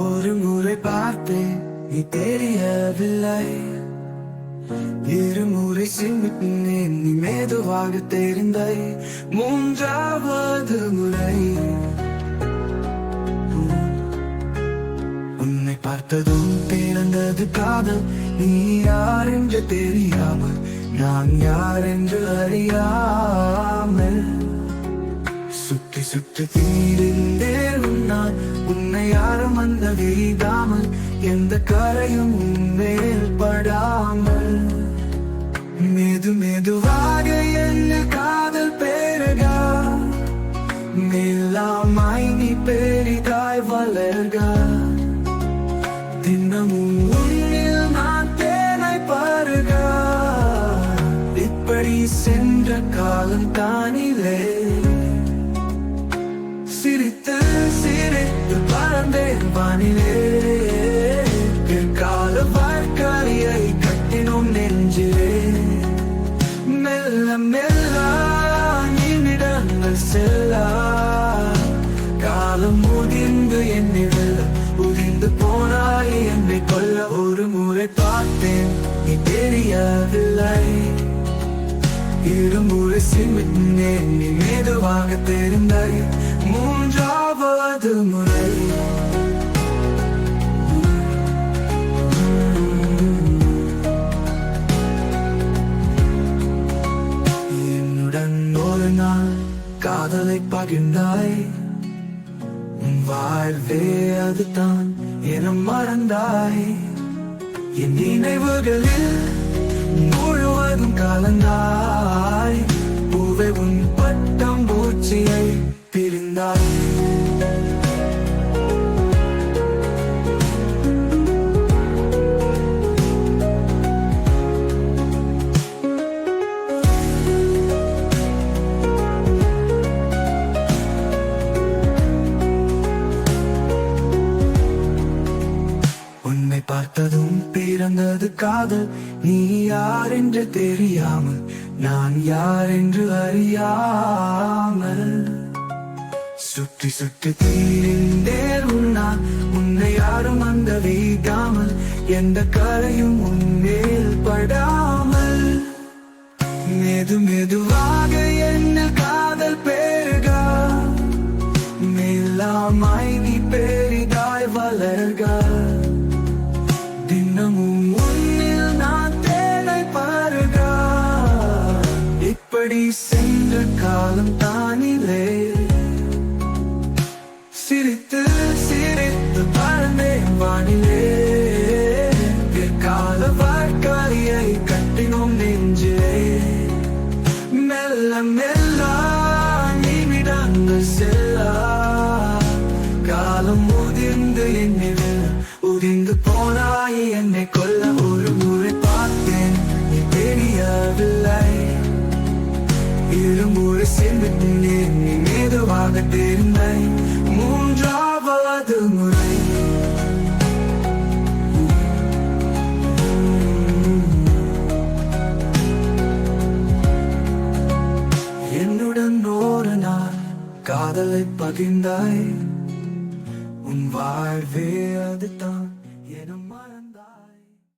ஒரு முறை பார்த்தேன், நீ தெரியவில்லை. இருமுறை சிமிட்டினேன், நீ மெதுவாக தெரிந்தாய். மூன்றாவது முறை உன்னை பார்த்ததும் பிறந்தது காதல். நீ யார் என்று தெரியாமல், நான் யார் என்று அறியாமல் சுற்றி சுற்றி தீர்ந்தேன் உன்னால். உன்னை யாரும் அந்த வீடாமல், எந்த கரையும் உன்மேல் படாமல். மெது மெதுவாக என்ன காதல் பெருகா, மெல்லாமாய் நீ பெரிதாய் வளர்கா. தினமும் உன்னில் நான் தேனை பருகா. இப்படி சென்ற காலம் தானிலே. சிரித்து சிரித்து பறந்தேன் வானிலே. பிற்கால வாழ்க்கையை கட்டினோம் நெஞ்சிலே. மெல்ல மெல்ல நிமிடங்கள் செல்ல, காலம் முதிர்ந்து என்னில் உதிர்ந்து போனாய் என்னை கொல்ல. ஒரு முறை பார்த்தேன், நீ தெரியவில்லை. இருமுறை சிமிட்டினேன், நீ மெதுவாக தெரிந்தாய். மூன்றாவது முறை என்னுடன் ஒரு நாள் காதலை பகிர்ந்தாய். உன் வாழ்வே அதுதான் என மறந்தாய். என் நினைவுகளில் முழுவதும் கலந்தாய். பூவை உன் பட்டம் பூச்சியை பிரிந்தாய். உன்னை பார்த்ததும் பிறந்தது காதல். நீ யார் என்று தெரியாமல், நான் யார் என்று அறியாமல் சுற்றி சுற்றி தீர்ந்தேன் உன்னால். உன்னை யாரும் அந்த வீடாமல், எந்த கரையும் உன்மேல் படாமல். மெது மெதுவாக என்ன காதல் பெருகா, மெல்லாமாய் நீ பெரிதாய் வளர்கா. தினமும் உன்னில் நான் தேனை பருகா. இப்படி சென்ற காலம் தானிலே. சிரித்து சிரித்து பறந்தேன் வானிலே. பிற்கால வாழ்க்கையை கட்டினோம் நெஞ்சிலே. மெல்ல மெல்ல நிமிடங்கள் செல்ல, காலம் முதிர்ந்து என்னில் உதிர்ந்து போனாய் என்னை கொல்ல. ஒரு முறை பார்த்தேன், நீ தெரியவில்லை. இருமுறை சிமிட்டினேன், நீ மெதுவாக தெரிந்தாய். மூன்றாவது முறை என்னுடன் ஒரு நாள் காதலை பகிர்ந்தாய். உன் வாழ்வே அதுதான்